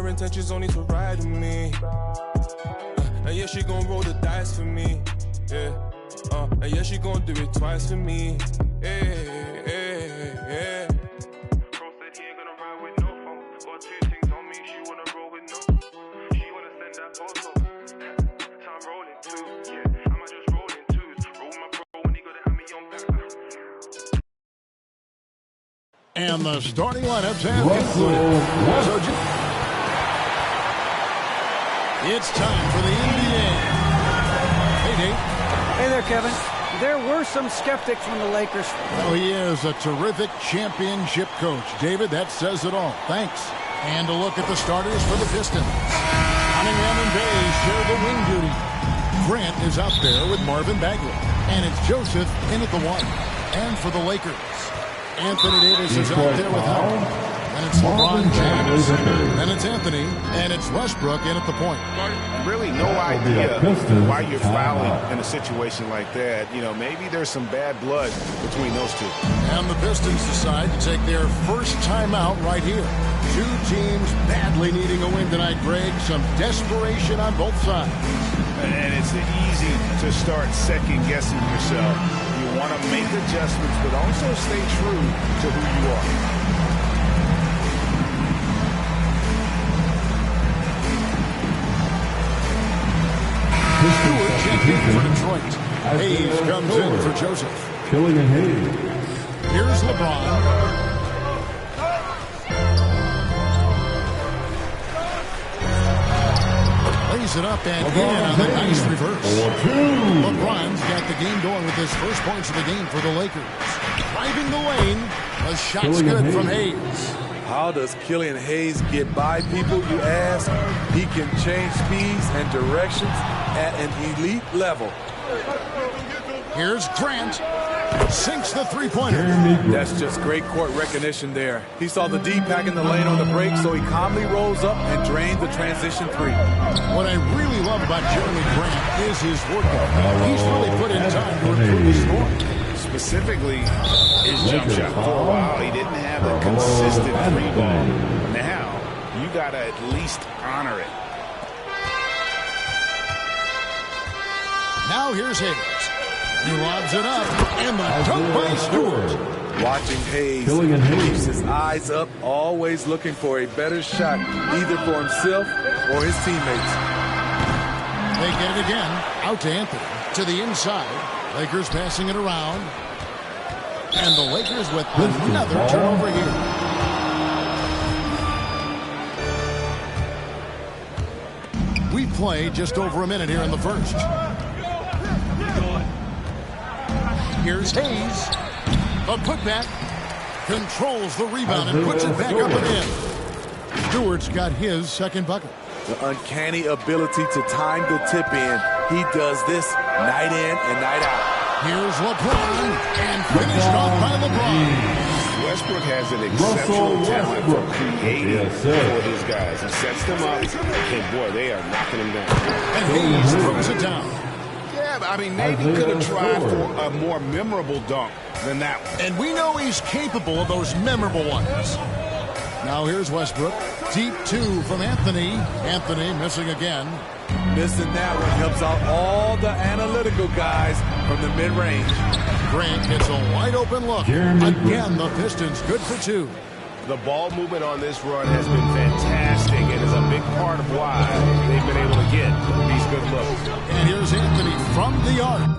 her intentions only to ride with me. And yeah, she gon' roll the dice for me. Yeah. And yeah, she gon' do it twice for me. Yeah, yeah, yeah. Bro said he ain't gonna ride with no phone. Got two things on me, she wanna roll with no. She wanna send that photo. So I'm rolling too, yeah. I might just roll in twos. Roll my bro when he got it at me on back. And the starting lineups have concluded. It's time for the NBA. Hey, Nate. Hey there, Kevin. There were some skeptics when the Lakers... Oh, he is a terrific championship coach. David, that says it all. Thanks. And a look at the starters for the Pistons. Cunningham and Bay share the wing duty. Grant is out there with Marvin Bagley. And it's Joseph in at the 1. And for the Lakers, Anthony Davis is out there with Howard. And it's LeBron James. And it's Anthony. And it's Westbrook in at the point. Really no idea why you're fouling in a situation like that. You know, maybe there's some bad blood between those two. And the Pistons decide to take their first timeout right here. Two teams badly needing a win tonight, Greg. Some desperation on both sides. And it's easy to start second-guessing yourself. You want to make adjustments, but also stay true to who you are. Stewart checked in for Detroit. Hayes comes in for Joseph. Killian Hayes. Here's LeBron. Lays it up and in on the nice reverse. LeBron's got the game going with his first points of the game for the Lakers. Driving the lane. A shot's good from Hayes. How does Killian Hayes get by people, you ask? He can change speeds and directions at an elite level. Here's Grant. Sinks the three-pointer. That's just great court recognition there. He saw the D pack in the lane on the break, so he calmly rolls up and drains the transition three. What I really love about Jeremy Grant is his work ethic. He's really put in time to improve his score. Specifically, his jump shot. For a while, he didn't have a consistent free ball. Now, you got to at least honor it. Now here's Hayes. He lobs it up, and the dunk by Stewart. Watching Hayes, keeps his eyes up, always looking for a better shot, either for himself or his teammates. They get it again. Out to Anthony. To the inside. Lakers passing it around. And the Lakers with another turnover here. We play just over a minute here in the first. Here's Hayes. The putback. Controls the rebound and puts it back up and in. Stewart's got his second bucket. The uncanny ability to time the tip in. He does this night in and night out. Here's LeBron, and finished off by LeBron. Westbrook has an exceptional talent for creating for his guys. He sets them up, and boy, they are knocking him down. And Hayes throws it down. Yeah, I mean, maybe could have tried for a more memorable dunk than that one. And we know he's capable of those memorable ones. Now here's Westbrook. Deep two from Anthony. Anthony missing again. Missing that one helps out all the analytical guys from the mid-range. Grant gets a wide-open look. Again, the Pistons good for two. The ball movement on this run has been fantastic and is a big part of why they've been able to get these good looks. And here's Anthony from the arc.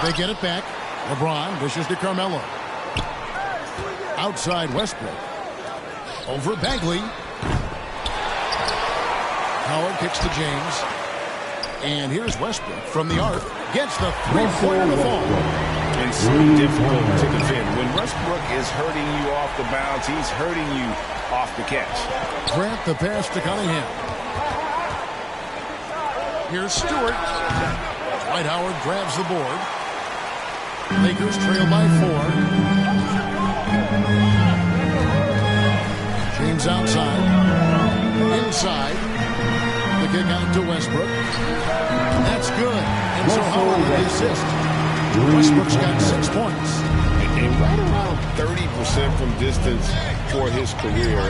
They get it back. LeBron dishes to Carmelo. Outside Westbrook. Over Bagley. Howard kicks to James. And here's Westbrook from the arc. Gets the three-pointer to fall. And so difficult to defend. When Westbrook is hurting you off the bounce, he's hurting you off the catch. Grant the pass to Cunningham. Here's Stewart. Dwight Howard grabs the board. Lakers trail by 4. James outside. Inside. The kick out to Westbrook. That's good. And so Howard with the assist. Westbrook's got 6 points. And right around 30% from distance for his career.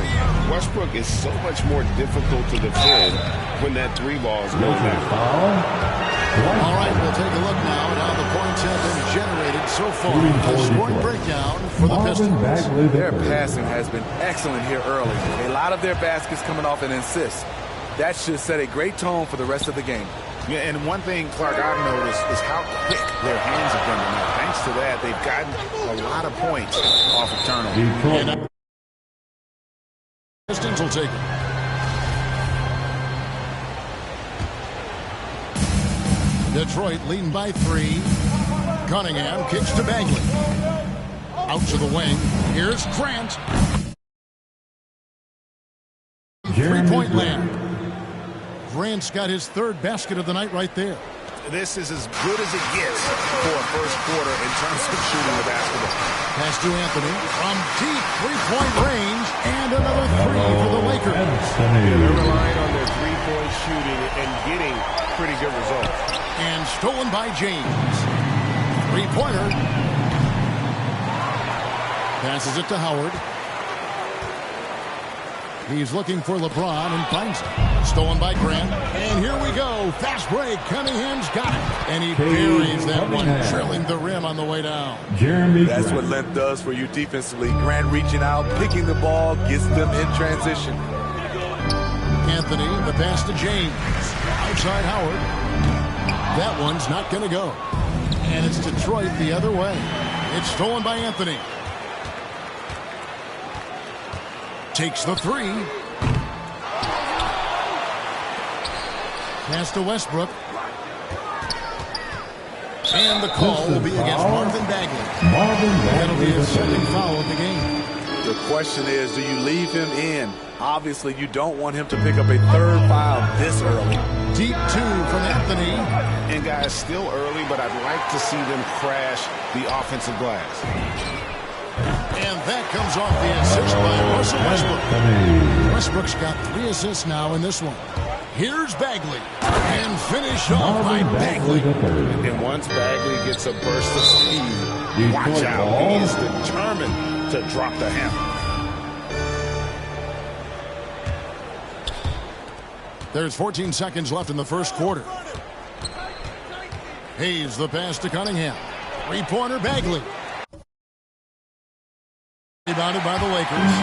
Westbrook is so much more difficult to defend when that three ball is going down. All right, we'll take a look now at how the points have been generated so far. A scoring breakdown for the Pistons. Their passing has been excellent here early. A lot of their baskets coming off an assist. That should set a great tone for the rest of the game. Yeah, and one thing, Clark, I've noticed is how quick their hands have been tonight. Thanks to that, they've gotten a lot of points off of turnovers. Pistons will take it. Detroit leading by 3. Cunningham kicks to Bagley. Out to the wing. Here's Grant. Three-point land. Grant's got his third basket of the night right there. This is as good as it gets for a first quarter in terms of shooting the basketball. Pass to Anthony from deep three-point range, and another three for the Lakers. Yeah, they're relying on their three-point shooting and getting pretty good results. And stolen by James. Three-pointer. Passes it to Howard. He's looking for LeBron and finds it. Stolen by Grant. And here we go. Fast break. Cunningham's got it. And he buries that one, drilling the rim on the way down. That's what length does for you defensively. Grant reaching out, picking the ball, gets them in transition. Anthony, the pass to James. Outside Howard. That one's not going to go. And it's Detroit the other way. It's stolen by Anthony. Takes the three. Pass to Westbrook. And the call will be against Marvin Bagley. That'll be his second foul of the game. The question is, do you leave him in? Obviously, you don't want him to pick up a third foul this early. Deep two from Anthony. And guys, still early, but I'd like to see them crash the offensive glass. And that comes off the assist by Russell Westbrook. Westbrook's got 3 assists now in this one. Here's Bagley. And finished off by Bagley. And once Bagley gets a burst of speed, watch out. He is determined to drop the hammer. There's 14 seconds left in the first quarter. Hayes the pass to Cunningham. Three-pointer Bagley. Rebounded by the Lakers.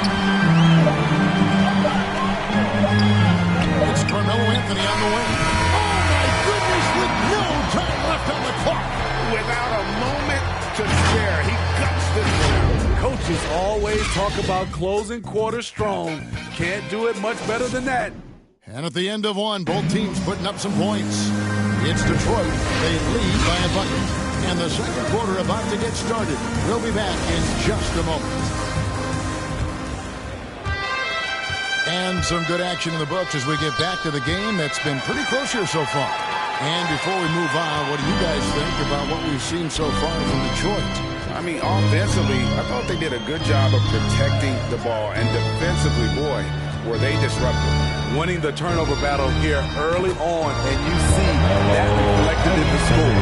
It's Carmelo Anthony on the wing. Oh my goodness, with no time left on the clock. Without a moment to spare, he cuts this one. Coaches always talk about closing quarter strong. Can't do it much better than that. And at the end of one, both teams putting up some points. It's Detroit. They lead by a bucket. And the second quarter about to get started. We'll be back in just a moment. And some good action in the books as we get back to the game that's been pretty close here so far. And before we move on, what do you guys think about what we've seen so far from Detroit? I mean, offensively, I thought they did a good job of protecting the ball. And defensively, boy, were they disruptive. Winning the turnover battle here early on, and you see that reflected in the score.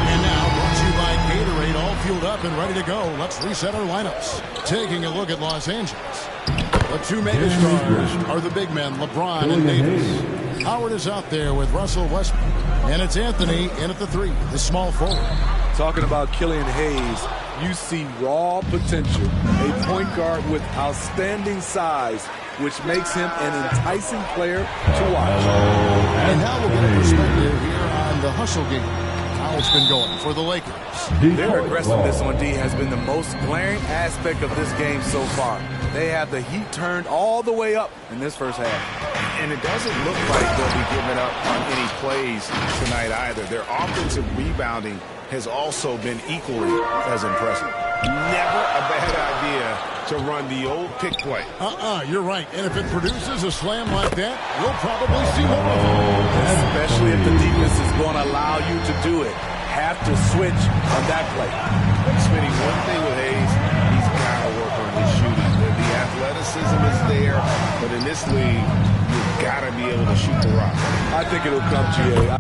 And now, brought to you by Gatorade, all fueled up and ready to go. Let's reset our lineups. Taking a look at Los Angeles. The two megastars are the big men, LeBron and Davis. Howard is out there with Russell Westbrook. And it's Anthony in at the 3, the small forward. Talking about Killian Hayes, you see raw potential. A point guard with outstanding size, which makes him an enticing player to watch. And now we'll get a perspective here on the hustle game. How it's been going for the Lakers. Their aggressiveness on D has been the most glaring aspect of this game so far. They have the heat turned all the way up in this first half. And it doesn't look like they'll be giving up on any plays tonight either. Their offensive rebounding has also been equally as impressive. Never a bad idea to run the old pick play. You're right. And if it produces a slam like that, we'll probably see more of it. Especially if the defense is going to allow you to do it. Have to switch on that play. Smitty, one thing with Hayes, he's got to work on his shooting. The athleticism is there, but in this league, you've got to be able to shoot the rock. I think it'll come, GA.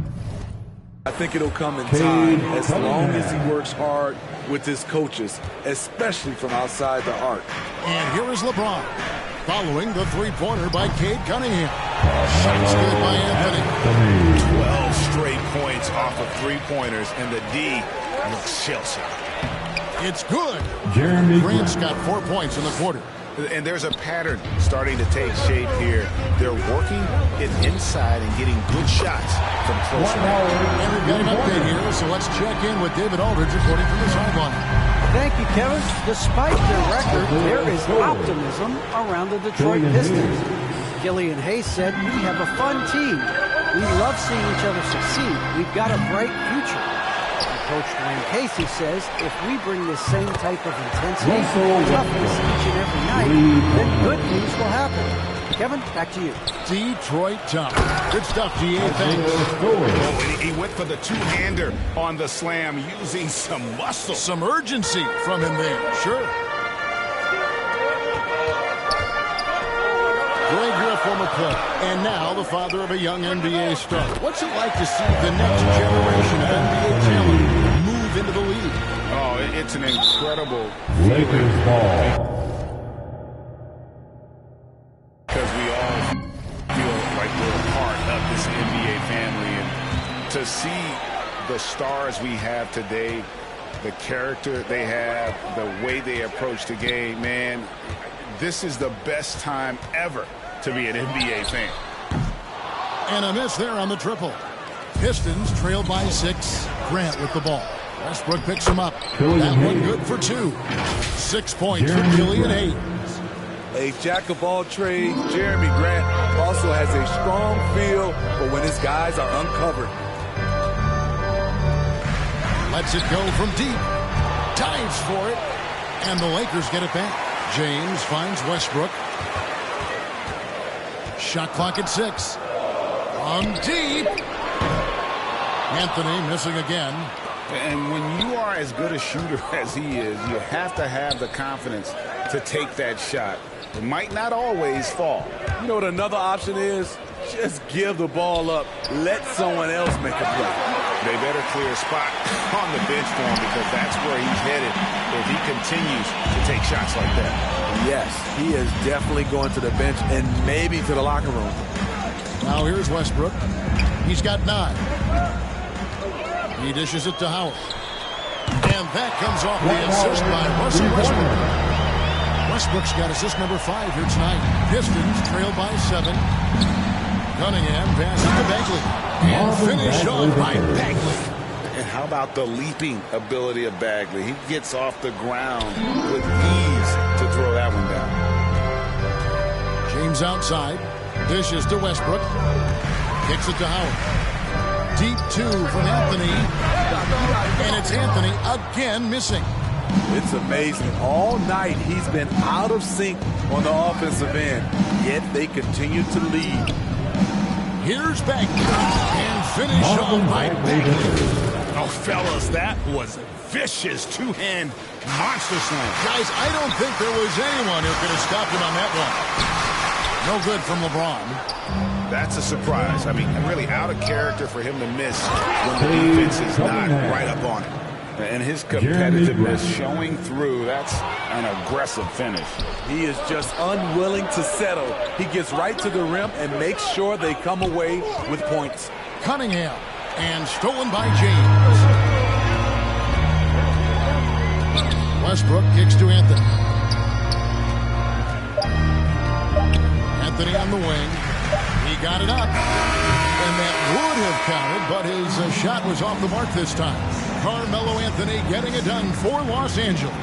I think it'll come in time as long as he works hard with his coaches, especially from outside the arc. And here is LeBron, following the three-pointer by Cade Cunningham. Shot's good by Anthony. 12 straight points off of three-pointers, and the D looks shell-shocked. It's good. Jeremy Grant's got 4 points in the quarter. And there's a pattern starting to take shape here. They're working it inside and getting good shots from close range. And we've got an update here, so let's check in with David Aldridge reporting from the sideline. Thank you, Kevin. Despite their record, there is optimism around the Detroit Pistons. Killian Hayes said, "We have a fun team. We love seeing each other succeed. We've got a bright future." Coach Dwayne Casey says if we bring this same type of intensity and toughness each and every night, then good things will happen. Kevin, back to you. Detroit tough. Good stuff, GA. Thanks. Oh, he went for the two-hander on the slam using some muscle. Some urgency from him there. Sure. Greg, you're a former player, and now the father of a young NBA star. What's it like to see the next generation of NBA talent move into the league? Oh, it's an incredible Lakers ball. because we all feel like we're a part of this NBA family. And to see the stars we have today, the character they have, the way they approach the game, man, this is the best time ever to be an NBA fan. And a miss there on the triple. Pistons trail by 6. Grant with the ball. Westbrook picks him up. That one good for 2. 6 points for Killian Hayes. A jack of all trades, Jeremy Grant also has a strong feel for when his guys are uncovered. Lets it go from deep. Dives for it. And the Lakers get it back. James finds Westbrook. Shot clock at 6. On deep. Anthony missing again. And when you are as good a shooter as he is, you have to have the confidence to take that shot. It might not always fall. You know what another option is? Just give the ball up. Let someone else make a play. They better clear a spot on the bench for him because that's where he's headed if he continues to take shots like that. Yes, he is definitely going to the bench and maybe to the locker room. Now here's Westbrook. He's got 9. He dishes it to Howard. And that comes off the assist by Russell Westbrook. Westbrook's got assist number 5 here tonight. Pistons trail by 7. Cunningham passes to Bagley. And finished off by Bagley. And how about the leaping ability of Bagley? He gets off the ground with ease to throw that one down. James outside. Dishes to Westbrook. Kicks it to Howard. Deep 2 from Anthony. And it's Anthony again missing. It's amazing. All night he's been out of sync on the offensive end, yet they continue to lead. Here's Bagley. And finish off by Bagley. Oh, fellas, that was a vicious two-hand monster slam. Guys, I don't think there was anyone who could have stopped him on that one. No good from LeBron. That's a surprise. I mean, really out of character for him to miss when the defense is not right up on him. And his competitiveness showing through. That's an aggressive finish. He is just unwilling to settle. He gets right to the rim and makes sure they come away with points. Cunningham. And stolen by James. Westbrook kicks to Anthony. Anthony on the wing. He got it up. And that would have counted, but his shot was off the mark this time. Carmelo Anthony getting it done for Los Angeles.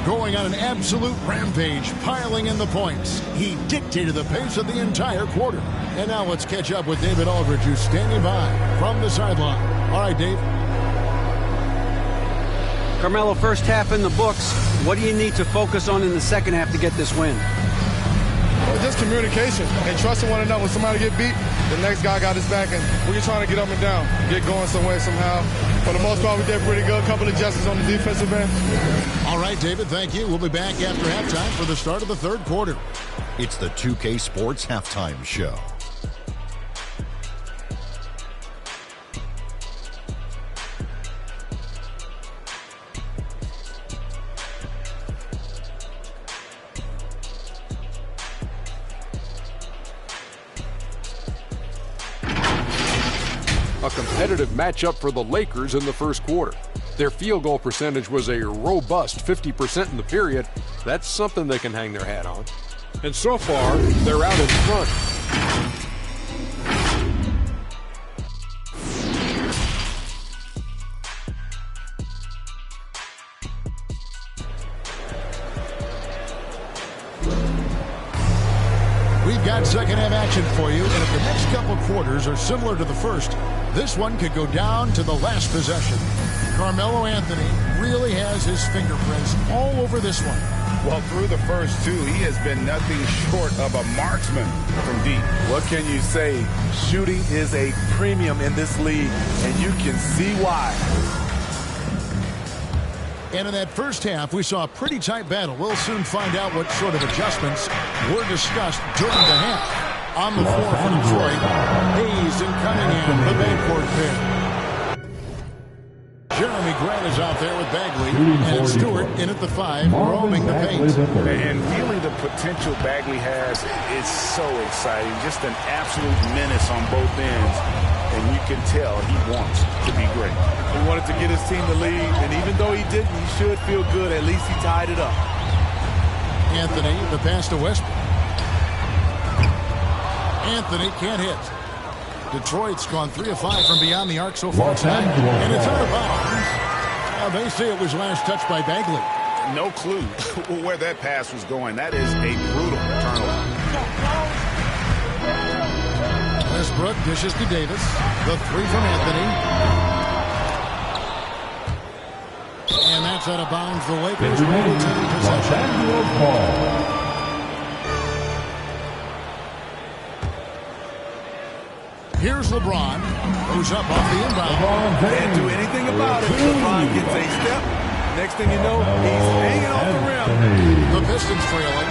Going on an absolute rampage, piling in the points. He dictated the pace of the entire quarter. And now let's catch up with David Aldridge, who's standing by from the sideline. All right, Dave. Carmelo, first half in the books. What do you need to focus on in the second half to get this win? Well, just communication and trusting one another. When somebody get beat, the next guy got his back, and we're just trying to get up and down, get going some way, somehow. For the most part, we did pretty good. A couple of adjustments on the defensive end. All right, David, thank you. We'll be back after halftime for the start of the third quarter. It's the 2K Sports Halftime Show. a competitive matchup for the Lakers in the first quarter. Their field goal percentage was a robust 50% in the period. That's something they can hang their hat on. And so far, they're out in front. We've got second-half action for you, and if the next couple quarters are similar to the first, this one could go down to the last possession. Carmelo Anthony really has his fingerprints all over this one. Well, through the first two, he has been nothing short of a marksman from deep. What can you say? Shooting is a premium in this league, and you can see why. And in that first half, we saw a pretty tight battle. We'll soon find out what sort of adjustments were discussed during the half. On the floor for Detroit, Hayes and Cunningham, the backcourt pair. Jeremy Grant is out there with Bagley, and Stewart in at the 5, roaming the paint. And really the potential Bagley has is so exciting. Just an absolute menace on both ends. And you can tell he wants to be great. He wanted to get his team the lead, and even though he didn't, he should feel good. At least he tied it up. Anthony, the pass to Westbrook. Anthony can't hit. Detroit's gone 3 of 5 from beyond the arc so far tonight, and it's out of bounds. They say it was last touched by Bagley. No clue where that pass was going. That is a brutal turnover. Westbrook dishes to Davis. The 3 from Anthony. And that's out of bounds. The Lakers will retain possession. Here's LeBron. Goes up off the inbound. Can't do anything about it. LeBron gets a step. Next thing you know, he's hanging off the rim. The Pistons trailing.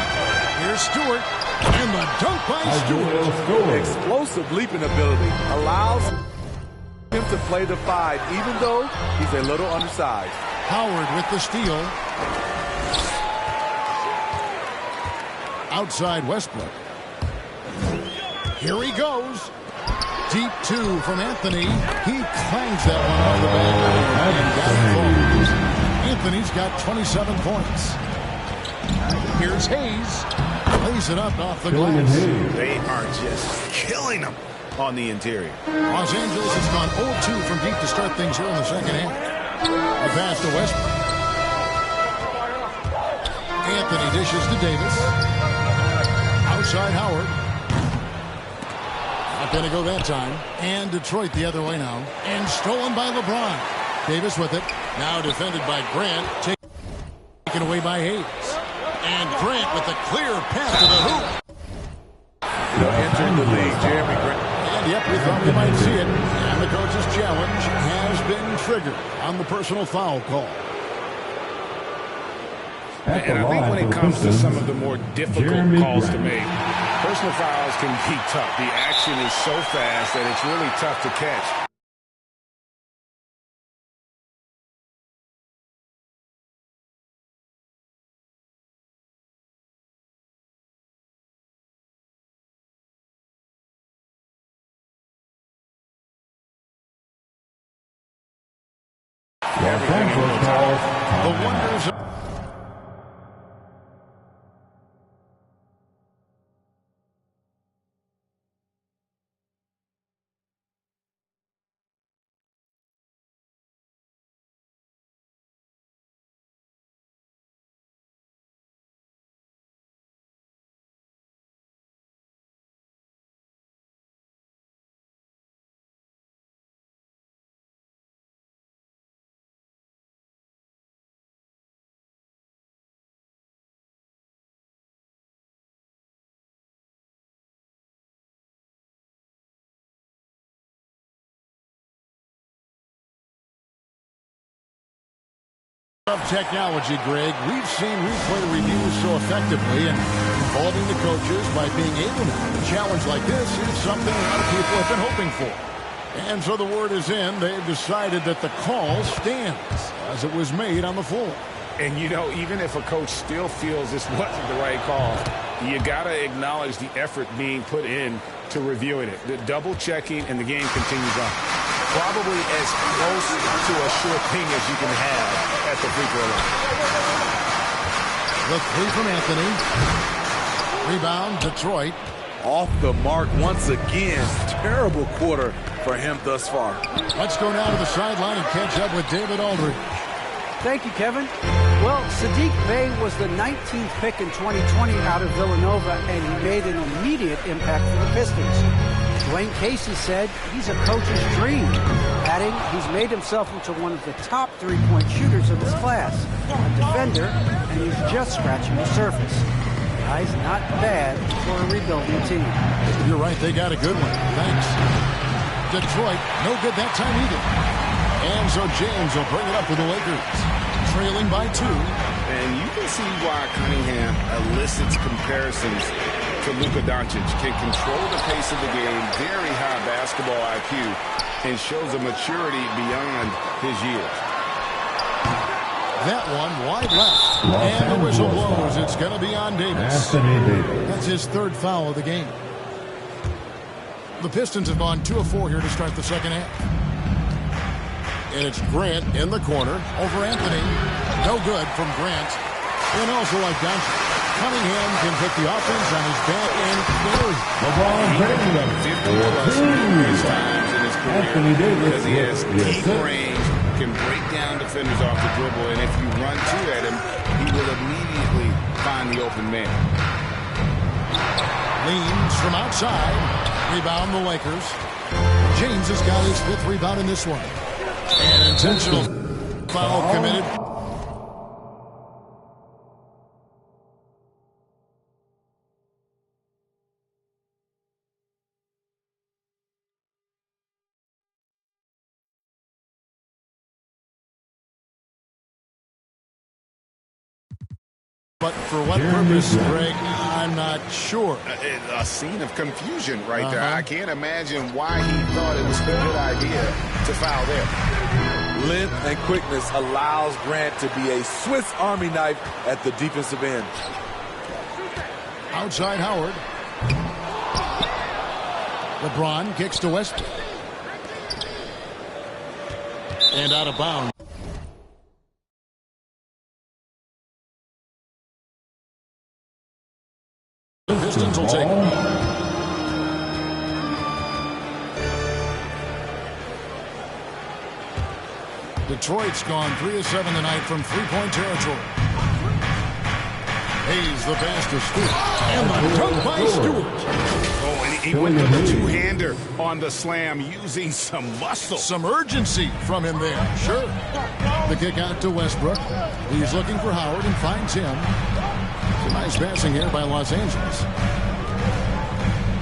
Here's Stewart. And the dunk by Stewart. Explosive leaping ability allows him to play the 5, even though he's a little undersized. Howard with the steal. Outside Westbrook. Here he goes. Deep 2 from Anthony. He clangs that one off the back. Anthony's got 27 points. Here's Hayes. Lays it up off the glass. They are just killing him on the interior. Los Angeles has gone 0-2 from deep to start things here in the second half. The pass to Westbrook. Anthony dishes to Davis. Outside Howard. Not going to go that time. And Detroit the other way now. And stolen by LeBron. Davis with it. Now defended by Grant. Taken away by Hayes. And Grant with the clear path to the hoop. Entering the league, Jeremy Grant. And yep, we thought we might see it. And the coach's challenge has been triggered on the personal foul call. And I think when it comes to some of the more difficult calls to make, personal fouls can be tough. The action is so fast that it's really tough to catch. The wonders of technology, Greg. We've seen replay reviews so effectively and involving the coaches by being able to. A challenge like this is something a lot of people have been hoping for. And so the word is in. They've decided that the call stands as it was made on the floor. And, you know, even if a coach still feels this wasn't the right call, you got to acknowledge the effort being put in to reviewing it. The double checking, and the game continues on. probably as close to a sure thing as you can have at the free throw line. The three from Anthony. Rebound, Detroit. Off the mark once again. Terrible quarter for him thus far. Let's go now to the sideline and catch up with David Aldridge. Thank you, Kevin. Well, Saddiq Bey was the 19th pick in 2020 out of Villanova, and he made an immediate impact for the Pistons. Dwayne Casey said he's a coach's dream, adding he's made himself into one of the top three-point shooters of his class, a defender, and he's just scratching the surface. Guy's not bad for a rebuilding team. You're right, they got a good one. Thanks. Detroit, no good that time either. And so James will bring it up for the Lakers, trailing by 2. And you can see why Cunningham elicits comparisons to Luka Doncic. Can control the pace of the game, very high basketball IQ, and shows a maturity beyond his years. That one wide left. And the whistle blows. It's going to be on Davis. That's his third foul of the game. The Pistons have gone 2 of 4 here to start the second half. And it's Grant in the corner over Anthony. No good from Grant. And also like Doncic, Cunningham can put the offense on his back and carry. LeBron James times in his career because he has deep range, can break down defenders off the dribble, and if you run 2 at him, he will immediately find the open man. Leans from outside. Rebound the Lakers. James has got his 5th rebound in this one. An intentional foul committed. But for what purpose, Greg, I'm not sure. A scene of confusion right there. I can't imagine why he thought it was a good idea to foul there. Length and quickness allows Grant to be a Swiss Army knife at the defensive end. Outside Howard. LeBron kicks to Westbrook. And out of bounds. The Pistons will take it. Detroit's gone 3 of 7 tonight from three-point territory. Hayes the pass to Stewart. And the dunk by Stewart. Oh, and he went with a two-hander on the slam using some muscle. Some urgency from him there. Sure. The kick out to Westbrook. He's looking for Howard and finds him. It's a nice passing here by Los Angeles.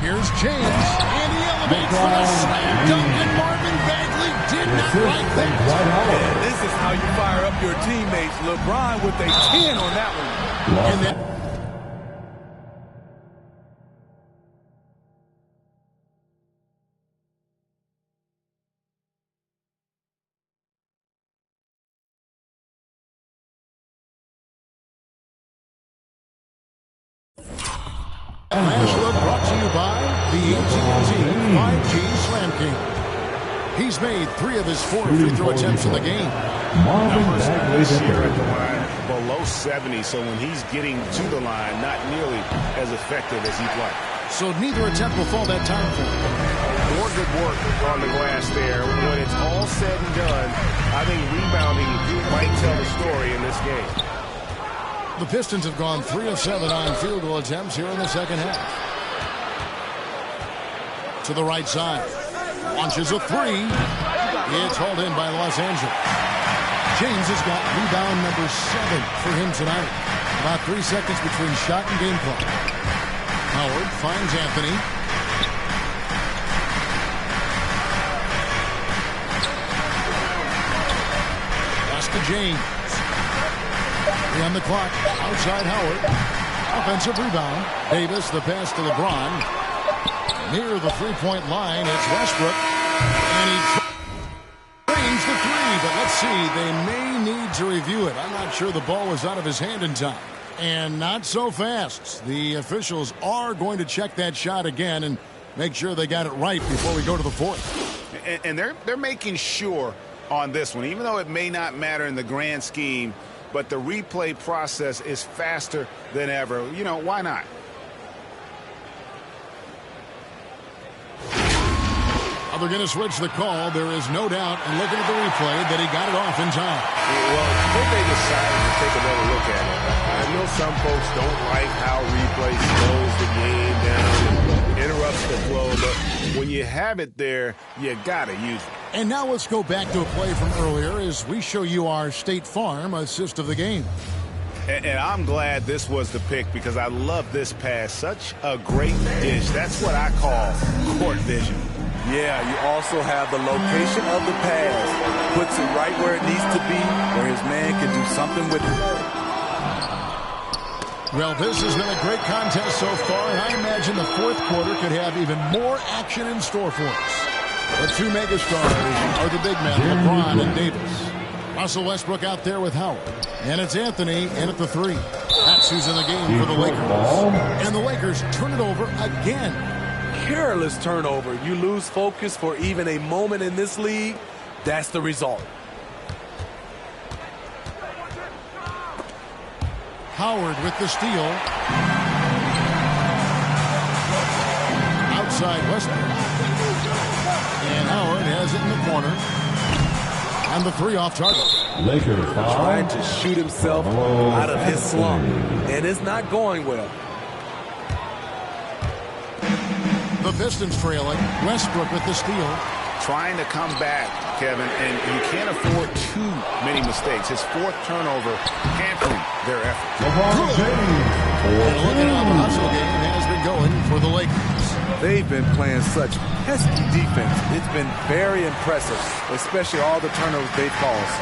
Here's James. And he elevates for a slam dunk. And Marvin Bagley did not like that. And this is how you fire up your teammates. LeBron with a 10 on that one. And then Flash Look brought to you by the AT&T 5G Slam King. He's made 3 of his 4 free throw attempts in the game. Numbers this year at the line below 70, so when he's getting to the line, not nearly as effective as he'd like. So neither attempt will fall that time for him. More good work on the glass there. When it's all said and done, I think rebounding might tell the story in this game. The Pistons have gone 3 of 7 on field goal attempts here in the second half. To the right side. Launches a 3. It's hauled in by Los Angeles. James has got rebound number 7 for him tonight. About 3 seconds between shot and game clock. Howard finds Anthony. Pass to James. On the clock, outside Howard. Offensive rebound. Davis, the pass to LeBron. Near the three-point line, it's Westbrook. And he drains the 3, but let's see, they may need to review it. I'm not sure the ball was out of his hand in time. And not so fast. The officials are going to check that shot again and make sure they got it right before we go to the fourth. And they're making sure on this one, even though it may not matter in the grand scheme, but the replay process is faster than ever. You know, why not? They're going to switch the call. There is no doubt, and looking at the replay, that he got it off in time. Well, when they decided to take another look at it, I know some folks don't like how replay slows the game down and interrupts the flow, but when you have it there, you got to use it. And now let's go back to a play from earlier as we show you our State Farm assist of the game. And I'm glad this was the pick because I love this pass. Such a great dish. That's what I call court vision. Yeah, you also have the location of the pass. Puts it right where it needs to be, where his man can do something with it. Well, this has been a great contest so far, and I imagine the fourth quarter could have even more action in store for us. The two megastars are the big men, LeBron and Davis. Russell Westbrook out there with Howard. And it's Anthony in at the three. That's who's in the game for the Lakers. And the Lakers turn it over again. Careless turnover. You lose focus for even a moment in this league. That's the result. Howard with the steal. Outside Westbrook. And Howard has it in the corner. And the three off target. Lakers trying to shoot himself out of his slump. And it's not going well. The Pistons trailing. Westbrook with the steal. Trying to come back, Kevin, and you can't afford too many mistakes. His fourth turnover hampering their efforts. And look at how the hustle game has been going for the Lakers. They've been playing such pesky defense. It's been very impressive, especially all the turnovers they've caused.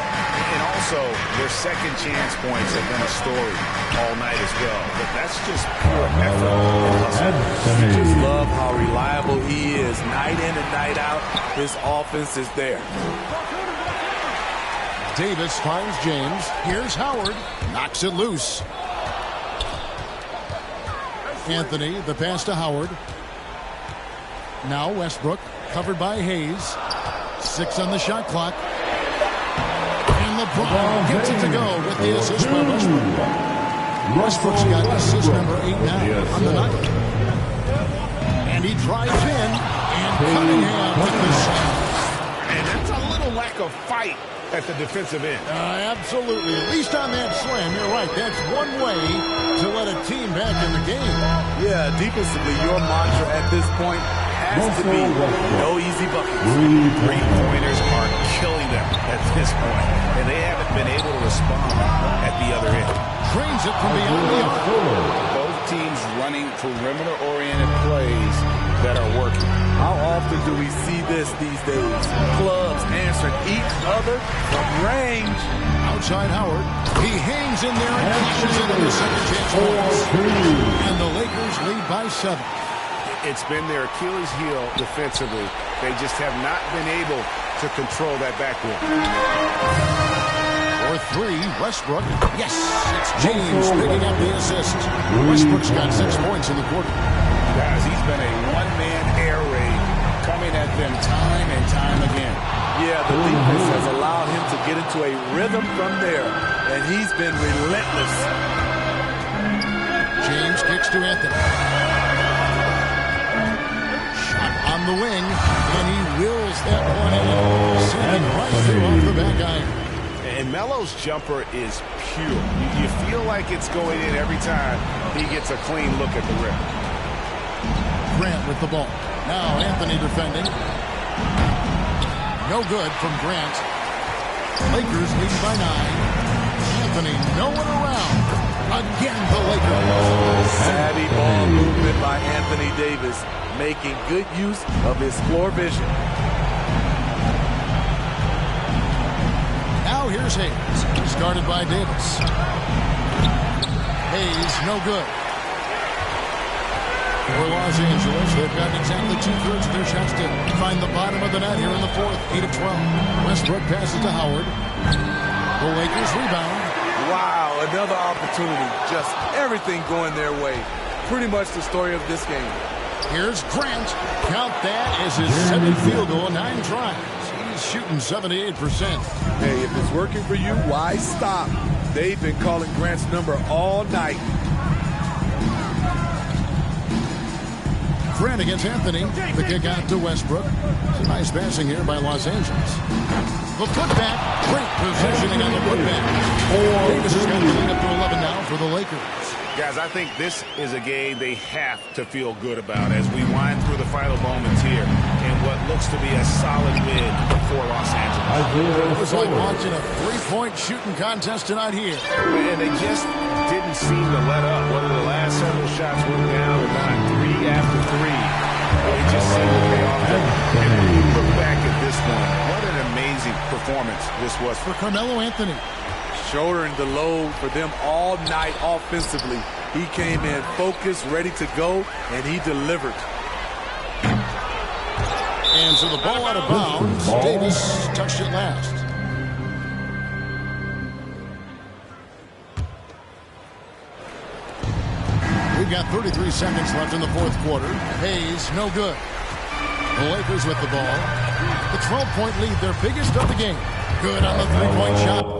And also, their second chance points have been a story all night as well. But that's just pure effort and hustle. You just love how reliable he is. Night in and night out, his offense is there. Davis finds James. Here's Howard. Knocks it loose. Anthony, the pass to Howard. Now Westbrook, covered by Hayes. 6 on the shot clock. And LeBron gets it to go with the assist by Westbrook. Westbrook's got assist number 8 now on the night. And he drives in, and Cunningham with the shot. And that's a little lack of fight at the defensive end. Absolutely. At least on that slam, you're right. That's one way to let a team back in the game. Yeah, defensively, your mantra at this point has to be no easy buckets. Three-pointers are killing them at this point, and they haven't been able to respond at the other end. Trains it from beyond the arc. Both teams running perimeter-oriented plays that are working. How often do we see this these days? Clubs answering each other from range. Outside Howard. He hangs in there and cashes into the second chance points. And the Lakers lead by 7. It's been their Achilles heel defensively. They just have not been able to control that backboard. For 3, Westbrook. Yes, it's James picking up the assist. Westbrook's got 6 points in the quarter. Guys, he's been a one-man air raid coming at them time and time again. Yeah, the defense has allowed him to get into a rhythm from there, and he's been relentless. James kicks to Anthony. Shot on the wing, and he wills that one in, sending right through off the back iron. And Melo's jumper is pure. You feel like it's going in every time he gets a clean look at the rim. Grant with the ball. Now Anthony defending. No good from Grant. Lakers lead by 9. Anthony nowhere around. Again, the Lakers. Savvy ball movement by Anthony Davis, making good use of his floor vision. Now here's Hayes. Started by Davis. Hayes, no good. For Los Angeles, they've got exactly 2/3 of their shots to find the bottom of the net here in the 4th. 8 of 12. Westbrook passes to Howard. The Lakers rebound. Wow, another opportunity. Just everything going their way. Pretty much the story of this game. Here's Grant. Count that as his 7th field goal in 9 tries. He's shooting 78%. Hey, if it's working for you, why stop? They've been calling Grant's number all night. Grant against Anthony. The kick out to Westbrook. It's a nice passing here by Los Angeles. The putback. Great positioning on the putback. Davis has got the lead up to 11 now for the Lakers. Guys, I think this is a game they have to feel good about as we wind through the final moments here in what looks to be a solid win for Los Angeles. It was like watching a 3-point shooting contest tonight here. And they just didn't seem to let up. Whether the last several shots went down or not, 3 after 3. They just seemed to pay off. And when you look back at this one, what an amazing performance this was for Carmelo Anthony. Shouldering the load for them all night offensively. He came in focused, ready to go, and he delivered. And so the ball out of bounds. Davis touched it last. We've got 33 seconds left in the 4th quarter. Hayes, no good. The Lakers with the ball. The 12-point lead, their biggest of the game. Good on the 3-point shot.